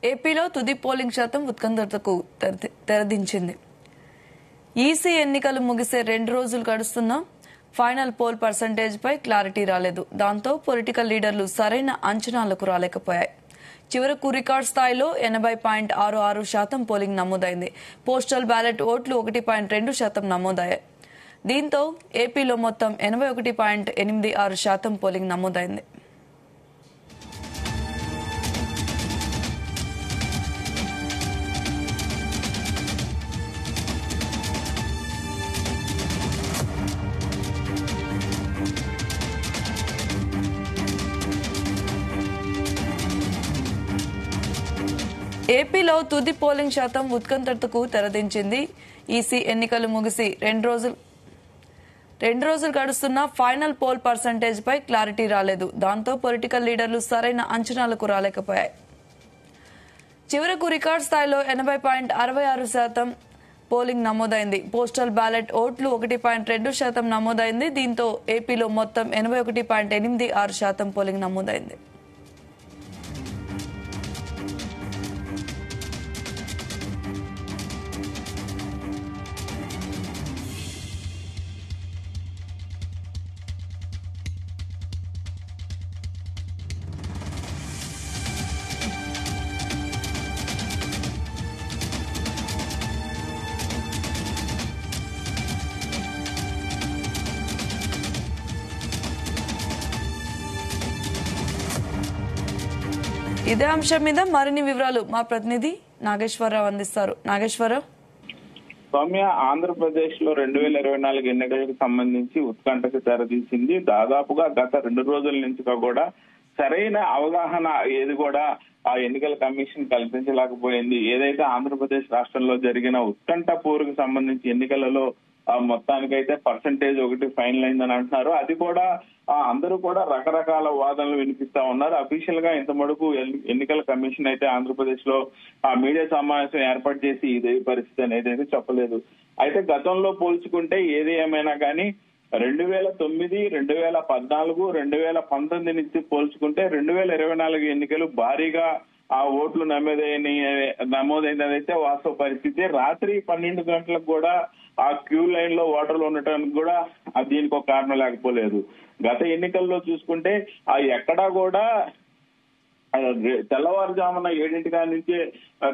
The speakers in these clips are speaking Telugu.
ఏపీలో తుది పోలింగ్ శాతం ఉత్కంఠతకు తెరదించింది. ఈసీ ఎన్నికలు ముగిసే 2 రోజులు గడుస్తున్నా ఫైనల్ పోల్ పర్సంటేజ్ పై క్లారిటీ రాలేదు. దాంతో పొలిటికల్ లీడర్లు సరైన అంచనాలకు రాలేకపోయాయి. చివరకు రికార్డ్ స్థాయిలో 80.66% పోలింగ్ నమోదైంది. పోస్టల్ బ్యాలెట్ ఓట్లు 1.2% నమోదయ్యాయి. దీంతో ఏపీలో మొత్తం 81.86% పోలింగ్ నమోదైంది. ఏపీలో తుది పోలింగ్ శాతం ఉత్కంఠతకు తెరదించింది. ఈసీ ఎన్నికలు ముగిసి 2 రోజులు గడుస్తున్నా ఫైనల్ పోల్ పర్సంటేజ్ పై క్లారిటీ రాలేదు. దాంతో పొలిటికల్ లీడర్లు సరైన అంచనాలకు రాలేకపోయాయి. చివరకు రికార్డ్ స్థాయిలో 80.66% పోలింగ్ నమోదైంది. పోస్టల్ బ్యాలెట్ ఓట్లు 1.2% నమోదైంది. దీంతో ఏపీలో మొత్తం 81.86% పోలింగ్ నమోదైంది. ఇదే అంశం మీద మరిన్ని వివరాలు మా ప్రతినిధి నాగేశ్వరరావు అందిస్తారు. నాగేశ్వరరావు. సౌమ్య, ఆంధ్రప్రదేశ్ లో 2024 ఎన్నికలకు సంబంధించి ఉత్కంఠకు తెరదీసింది. దాదాపుగా గత 2 రోజుల నుంచి కూడా సరైన అవగాహన ఏది కూడా ఆ ఎన్నికల కమిషన్ కల్పించలేకపోయింది. ఏదైతే ఆంధ్రప్రదేశ్ రాష్ట్రంలో జరిగిన ఉత్కంఠ పోరుకు సంబంధించి ఎన్నికలలో మొత్తానికైతే పర్సంటేజ్ ఒకటి ఫైనల్ అయిందని అంటున్నారు. అది కూడా అందరూ కూడా రకరకాల వాదనలు వినిపిస్తా ఉన్నారు. అఫీషియల్ గా ఇంత మటుకు ఎన్నికల కమిషన్ అయితే ఆంధ్రప్రదేశ్ లో ఆ మీడియా సమావేశం ఏర్పాటు చేసి ఇదే పరిస్థితి అనేది అయితే చెప్పలేదు. అయితే గతంలో పోల్చుకుంటే ఏది ఏమైనా కానీ 2009, 2014, 2019 నుంచి పోల్చుకుంటే 2024 ఎన్నికలు భారీగా ఆ ఓట్లు నమోదైనదైతే వాస్తవ పరిస్థితి. రాత్రి 12 గంటలకు కూడా ఆ క్యూ లైన్ లో ఓటర్లు ఉండటానికి కూడా దీనికి ఒక కారణం లేకపోలేదు. గత ఎన్నికల్లో చూసుకుంటే ఆ ఎక్కడా కూడా తెల్లవారుజామున 7 నుంచే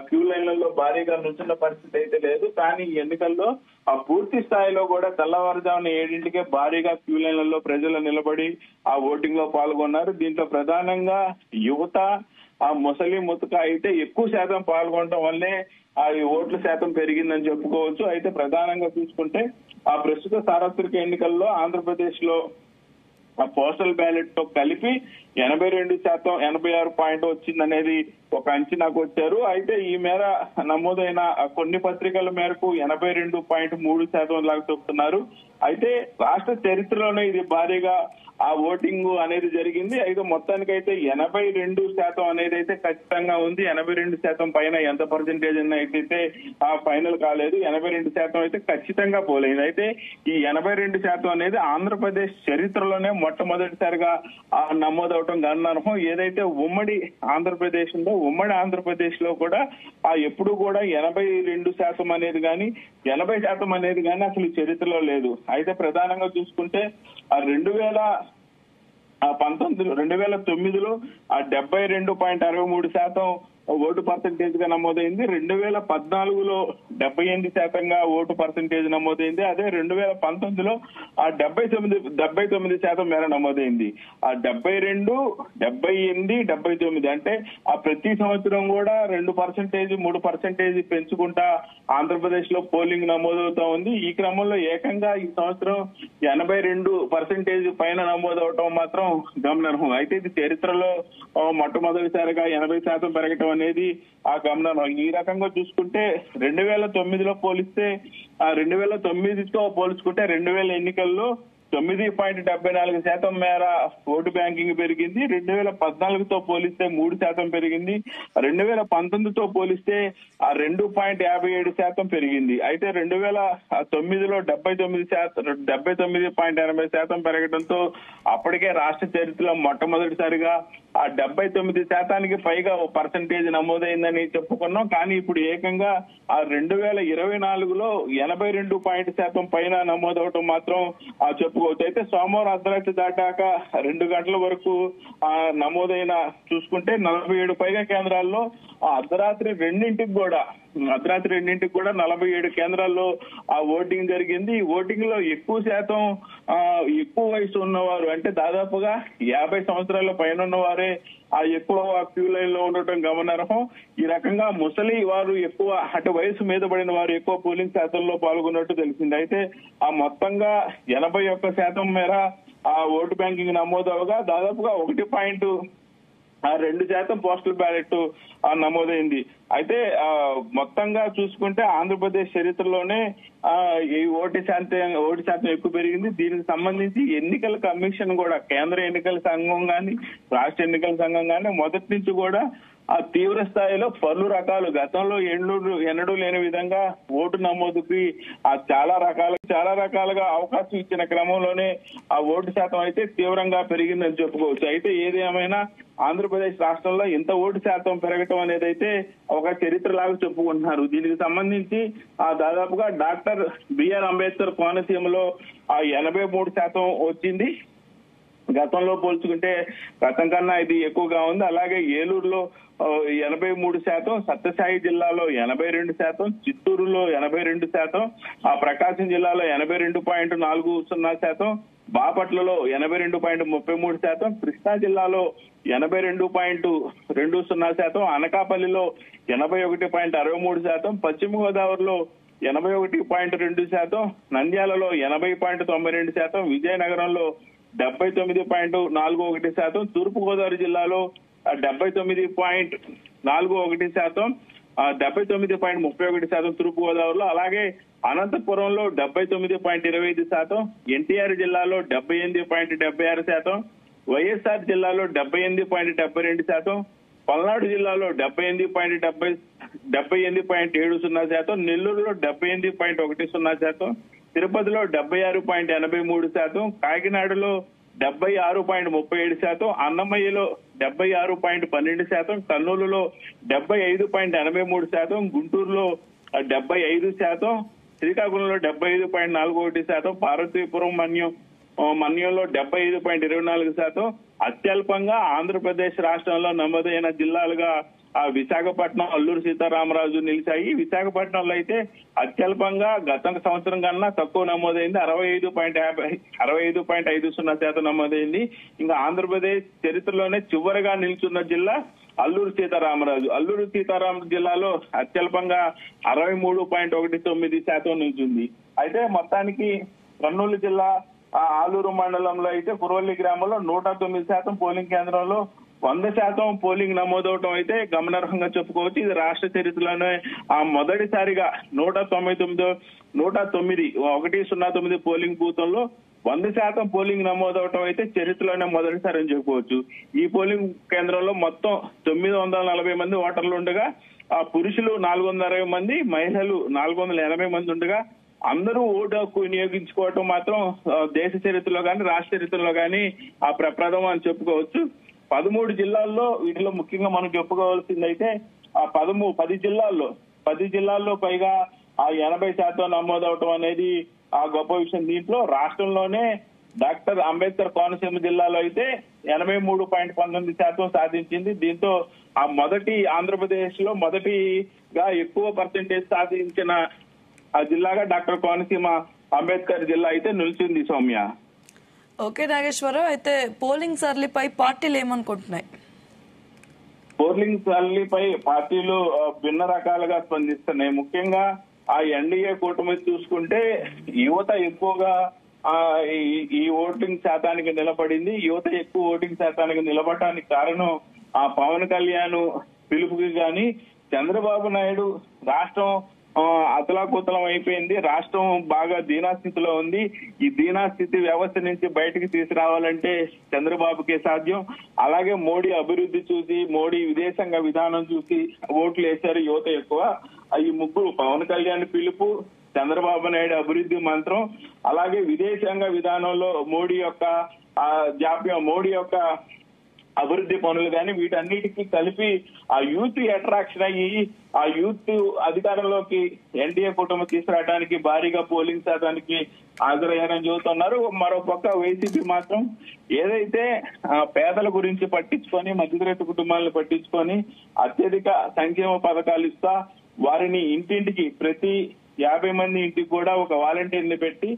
క్యూ లైన్లలో భారీగా నుంచున్న పరిస్థితి అయితే లేదు. కానీ ఈ ఎన్నికల్లో ఆ పూర్తి స్థాయిలో కూడా తెల్లవారుజామున 7 భారీగా క్యూ లైన్లలో ప్రజలు నిలబడి ఆ ఓటింగ్ లో పాల్గొన్నారు. దీంట్లో ప్రధానంగా యువత, ఆ ముసలి ముతక అయితే ఎక్కువ శాతం పాల్గొనడం వల్లే ఆ ఓట్ల శాతం పెరిగిందని చెప్పుకోవచ్చు. అయితే ప్రధానంగా చూసుకుంటే ఆ ప్రస్తుత సార్వత్రిక ఎన్నికల్లో ఆంధ్రప్రదేశ్ లో ఆ పోస్టల్ బ్యాలెట్ తో కలిపి 82%, 86 వచ్చిందనేది ఒక అంచనాకు వచ్చారు. అయితే ఈ మేర నమోదైన కొన్ని పత్రికల మేరకు 82.3% లాగా చెప్తున్నారు. అయితే రాష్ట్ర చరిత్రలోనే ఇది భారీగా ఆ ఓటింగ్ అనేది జరిగింది. అయితే మొత్తానికైతే 82% అనేది అయితే ఖచ్చితంగా ఉంది. 82% పైన ఎంత పర్సెంటేజ్ అయితే ఆ ఫైనల్ కాలేదు. 82% అయితే ఖచ్చితంగా పోలేదు. అయితే ఈ 82% అనేది ఆంధ్రప్రదేశ్ చరిత్రలోనే మొట్టమొదటిసారిగా నమోదవటం గమనార్హం. ఏదైతే ఉమ్మడి ఆంధ్రప్రదేశ్ ఉందో ఉమ్మడి ఆంధ్రప్రదేశ్ లో కూడా ఎప్పుడు కూడా 82% అనేది కానీ 80% అనేది కానీ అసలు చరిత్రలో లేదు. అయితే ప్రధానంగా చూసుకుంటే 2009లో 72.63% ఓటు పర్సెంటేజ్ గా నమోదైంది. 2014లో 78% ఓటు పర్సెంటేజ్ నమోదైంది. అదే 2019లో 79% మేర నమోదైంది. 72, 78, 79 అంటే ఆ ప్రతి సంవత్సరం కూడా 2%, 3% పెంచుకుంటా ఆంధ్రప్రదేశ్ లో పోలింగ్ నమోదవుతా ఉంది. ఈ క్రమంలో ఏకంగా ఈ సంవత్సరం 82% పైన నమోదవటం మాత్రం గమనార్హం. అయితే ఇది చరిత్రలో మొట్టమొదటిసారిగా 80% పెరగటం అనేది ఆ గమనార్హం. ఈ రకంగా చూసుకుంటే 2009లో పోలిస్తే 2009తో పోల్చుకుంటే 2000 ఎన్నికల్లో 9.74% మేర ఓటు బ్యాంకింగ్ పెరిగింది. 2014తో పోలిస్తే 3% పెరిగింది. 2019తో పోలిస్తే 2.57% పెరిగింది. అయితే 2009లో 79.80% పెరగడంతో అప్పటికే రాష్ట్ర చరిత్రలో మొట్టమొదటిసారిగా ఆ 79% పైగా పర్సంటేజ్ నమోదైందని చెప్పుకున్నాం. కానీ ఇప్పుడు ఏకంగా ఆ 2024లో 82% పైన నమోదవటం మాత్రం చెప్పుకోవచ్చు. అయితే సోమవారం అర్ధరాత్రి దాటాక 2 గంటల వరకు నమోదైన చూసుకుంటే 47 పైగా కేంద్రాల్లో అర్ధరాత్రి రెండింటికి కూడా 47 కేంద్రాల్లో ఆ ఓటింగ్ జరిగింది. ఈ ఓటింగ్ లో ఎక్కువ శాతం ఎక్కువ వయసు ఉన్నవారు, అంటే దాదాపుగా 50 సంవత్సరాల పైన ఉన్నవారే ఆ ఎక్కువ క్యూ లైన్ లో ఉండటం గమనార్హం. ఈ రకంగా ముసలి వారు ఎక్కువ, అటు వయసు మీద పడిన వారు ఎక్కువ పోలింగ్ శాతంలో పాల్గొన్నట్టు తెలిసింది. అయితే ఆ మొత్తంగా 81% మేర ఆ ఓటు బ్యాంకింగ్ నమోదవగా దాదాపుగా 1.2% పోస్టల్ బ్యాలెట్ నమోదైంది. అయితే మొత్తంగా చూసుకుంటే ఆంధ్రప్రదేశ్ చరిత్రలోనే ఈ ఓటు శాతం ఎక్కువ పెరిగింది. దీనికి సంబంధించి ఎన్నికల కమిషన్ కూడా, కేంద్ర ఎన్నికల సంఘం గాని రాష్ట్ర ఎన్నికల సంఘం గాని మొదటి నుంచి కూడా ఆ తీవ్ర స్థాయిలో పలు రకాలు, గతంలో ఎన్నడూ లేని విధంగా ఓటు నమోదుకి చాలా రకాలుగా అవకాశం ఇచ్చిన క్రమంలోనే ఆ ఓటు శాతం అయితే తీవ్రంగా పెరిగిందని చెప్పుకోవచ్చు. అయితే ఏది ఏమైనా ఆంధ్రప్రదేశ్ రాష్ట్రంలో ఇంత ఓటు శాతం పెరగటం అనేది అయితే ఒక చరిత్రలాగా చెప్పుకుంటున్నారు. దీనికి సంబంధించి దాదాపుగా డాక్టర్ బిఆర్ అంబేద్కర్ కోనసీమలో 83% వచ్చింది. గతంలో పోల్చుకుంటే గతం కన్నా ఇది ఎక్కువగా ఉంది. అలాగే ఏలూరులో 83%, సత్యసాయి జిల్లాలో 82%, చిత్తూరులో 82%, ప్రకాశం జిల్లాలో 82.40%, బాపట్లలో 82.33%, కృష్ణా జిల్లాలో 82.20%, అనకాపల్లిలో 81.63%, పశ్చిమ గోదావరిలో 81.2%, నంద్యాలలో 80.92%, విజయనగరంలో 79.41%, తూర్పు గోదావరి జిల్లాలో 79.41%, 79.31% తూర్పు గోదావరిలో, అలాగే అనంతపురంలో 79.25%, ఎన్టీఆర్ జిల్లాలో 78.76%, వైఎస్ఆర్ జిల్లాలో 78.72%, పల్నాడు జిల్లాలో 78.70%, నెల్లూరులో 78.10%, తిరుపతిలో 76.83%, కాకినాడలో 76.37%, అన్నమయ్యలో 76.12%, కర్నూలులో 75.83%, గుంటూరులో 75%, శ్రీకాకుళంలో 75.41%, పార్వతీపురం మన్యంలో 75.24%, అత్యల్పంగా ఆంధ్రప్రదేశ్ రాష్ట్రంలో నమోదైన జిల్లాలుగా విశాఖపట్నం, అల్లూరు సీతారామరాజు నిలిచాయి. విశాఖపట్నంలో అయితే అత్యల్పంగా గత సంవత్సరం కన్నా తక్కువ నమోదైంది, 65.50% నమోదైంది. ఇంకా ఆంధ్రప్రదేశ్ చరిత్రలోనే చివరిగా నిల్చున్న జిల్లా అల్లూరు సీతారామరాజు జిల్లాలో అత్యల్పంగా 63.19% నిలిచింది. అయితే మొత్తానికి కర్నూలు జిల్లా ఆలూరు మండలంలో అయితే కురవల్లి గ్రామంలో 109% పోలింగ్ కేంద్రంలో 100% పోలింగ్ నమోదవటం అయితే గమనార్హంగా చెప్పుకోవచ్చు. ఇది రాష్ట్ర చరిత్రలోనే మొదటిసారిగా 109 పోలింగ్ బూతుల్లో 100% పోలింగ్ నమోదవటం అయితే చరిత్రలోనే మొదటిసారి అని చెప్పుకోవచ్చు. ఈ పోలింగ్ కేంద్రంలో మొత్తం 940 మంది ఓటర్లు ఉండగా పురుషులు 460 మంది, మహిళలు 480 మంది ఉండగా అందరూ ఓటు హక్కు వినియోగించుకోవటం మాత్రం దేశ చరిత్రలో గాని రాష్ట్ర చరిత్రలో గాని ప్రప్రథమం అని చెప్పుకోవచ్చు. 13 జిల్లాల్లో, వీటిలో ముఖ్యంగా మనం చెప్పుకోవాల్సిందైతే 10 జిల్లాల్లో పైగా 80% నమోదవటం అనేది గొప్ప విషయం. దీంట్లో రాష్ట్రంలోనే డాక్టర్ అంబేద్కర్ కోనసీమ జిల్లాలో అయితే 83.19% సాధించింది. దీంతో ఆంధ్రప్రదేశ్ లో మొదటిగా ఎక్కువ పర్సెంటేజ్ సాధించిన జిల్లాగా డాక్టర్ కోనసీమ అంబేద్కర్ జిల్లా అయితే నిలిచింది. సౌమ్య. ఓకే నాగేశ్వరరావు, అయితే పోలింగ్ సరళిపై పార్టీలు ఏమనుకుంటున్నాయి? పోలింగ్ సరళిపై పార్టీలు భిన్న రకాలుగా స్పందిస్తున్నాయి. ముఖ్యంగా ఎన్డీఏ కూటమి చూసుకుంటే యువత ఎక్కువగా ఈ ఓటింగ్ శాతానికి నిలబడింది. యువత ఎక్కువ ఓటింగ్ శాతానికి నిలబడటానికి కారణం పవన్ కళ్యాణ్ పిలుపుకి గాని, చంద్రబాబు నాయుడు రాష్ట్రం అతలాకుతలం అయిపోయింది, రాష్ట్రం బాగా దీనాస్థితిలో ఉంది. ఈ దీనాస్థితి వ్యవస్థ నుంచి బయటకు తీసుకురావాలంటే చంద్రబాబుకే సాధ్యం. అలాగే మోడీ అభివృద్ధి చూసి, మోడీ విదేశాంగ విధానం చూసి ఓట్లు వేశారు యువత ఎక్కువ. ఈ ముగ్గురు, పవన్ కళ్యాణ్ పిలుపు, చంద్రబాబు నాయుడు అభివృద్ధి మంత్రం, అలాగే విదేశాంగ విధానంలో మోడీ యొక్క జాప్యం, మోడీ యొక్క అభివృద్ధి పనులు కానీ వీటన్నిటికీ కలిపి ఆ యూత్ అట్రాక్షన్ అయ్యి ఆ యూత్ అధికారంలోకి ఎన్డీఏ కూటమి తీసుకురావడానికి భారీగా పోలింగ్ శాతానికి హాజరయ్యారని చెబుతున్నారు. మరోపక్క వైసీపీ మాత్రం ఏదైతే పేదల గురించి పట్టించుకొని మధ్యతరగతి కుటుంబాలను పట్టించుకొని అత్యధిక సంక్షేమ పథకాలు ఇస్తా వారిని ఇంటింటికి ప్రతి 50 మంది ఇంటికి కూడా ఒక వాలంటీర్ని పెట్టి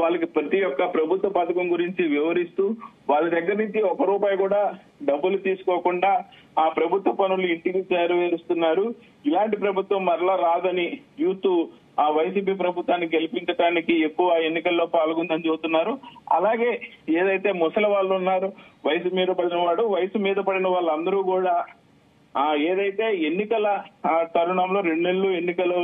వాళ్ళకి ప్రతి ఒక్క ప్రభుత్వ పథకం గురించి వివరిస్తూ వాళ్ళ దగ్గర నుంచి ₹1 కూడా డబ్బులు తీసుకోకుండా ఆ ప్రభుత్వ పనులు ఇంటికి చేరవేరుస్తున్నారు. ఇలాంటి ప్రభుత్వం మరలా రాదని యూత్ ఆ వైసీపీ ప్రభుత్వాన్ని గెలిపించడానికి ఎక్కువ ఎన్నికల్లో పాల్గొందని చెబుతున్నారు. అలాగే ఏదైతే ముసలి వాళ్ళు ఉన్నారో వయసు మీద పడిన వాళ్ళందరూ కూడా ఏదైతే ఎన్నికల తరుణంలో 2 నెలలు ఎన్నికలు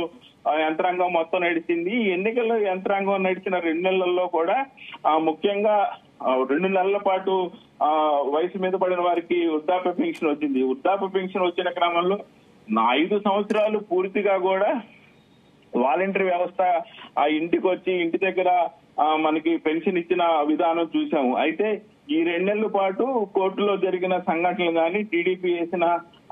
యంత్రాంగం మొత్తం నడిచింది. ఈ ఎన్నికల యంత్రాంగం నడిచిన 2 నెలల్లో కూడా ముఖ్యంగా 2 నెలల పాటు వయసు మీద పడిన వారికి వృద్ధాప్య పెన్షన్ వచ్చింది. వృద్ధాప్య పెన్షన్ వచ్చిన క్రమంలో 5 సంవత్సరాలు పూర్తిగా కూడా వాలంటరీ వ్యవస్థ ఆ ఇంటికి వచ్చి ఇంటి దగ్గర మనకి పెన్షన్ ఇచ్చిన విధానం చూసాము. అయితే ఈ 2 నెలల పాటు కోర్టులో జరిగిన సంఘటనలు కానీ టీడీపీ వేసిన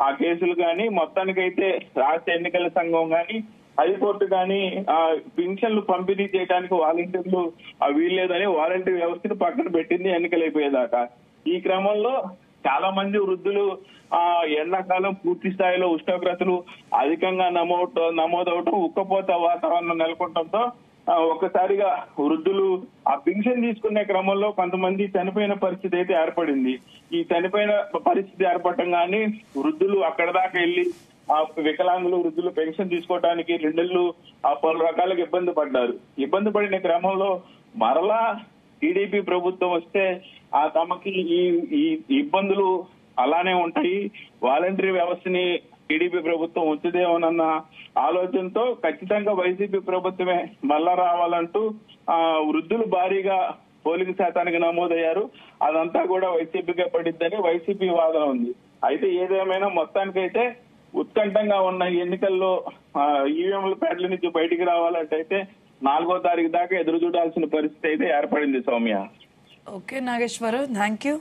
ఆ కేసులు కానీ మొత్తానికైతే రాష్ట్ర ఎన్నికల సంఘం కానీ హైకోర్టు కానీ పెన్షన్లు పంపిణీ చేయడానికి వాలంటీర్లు వీల్లేదని వాలంటీర్ వ్యవస్థను పక్కన పెట్టింది ఎన్నికలు అయిపోయేదాకా. ఈ క్రమంలో చాలా మంది వృద్ధులు ఎండాకాలం పూర్తి స్థాయిలో ఉష్ణోగ్రతలు అధికంగా నమోదవటం ఉక్కపోత వాతావరణం నెలకొనడంతో ఒక్కసారిగా వృద్ధులు ఆ పెన్షన్ తీసుకునే క్రమంలో కొంతమంది చనిపోయిన పరిస్థితి అయితే ఏర్పడింది. ఈ చనిపోయిన పరిస్థితి ఏర్పడటం కానీ వృద్ధులు అక్కడ దాకా వెళ్లి వికలాంగులు వృద్ధులు పెన్షన్ తీసుకోవడానికి 2 నెలలు పలు రకాలుగా ఇబ్బంది పడిన క్రమంలో మరలా టీడీపీ ప్రభుత్వం వస్తే తమకి ఈ ఇబ్బందులు అలానే ఉంటాయి, వాలంటరీ వ్యవస్థని టీడీపీ ప్రభుత్వం ఉంచుదేమోనన్న ఆలోచనతో ఖచ్చితంగా వైసీపీ ప్రభుత్వమే మళ్ళా రావాలంటూ వృద్ధులు భారీగా పోలింగ్ శాతానికి నమోదయ్యారు. అదంతా కూడా వైసీపీకే పడిద్దని వైసీపీ వాదన ఉంది. అయితే ఏదేమైనా మొత్తానికైతే ఉత్కంఠంగా ఉన్న ఎన్నికల్లో ఈవీఎంల ప్యాడ్ల నుంచి బయటికి రావాలంటే 4వ తారీఖు దాకా ఎదురు చూడాల్సిన పరిస్థితి అయితే ఏర్పడింది. Soumya. Okay Nageswara Rao, thank you.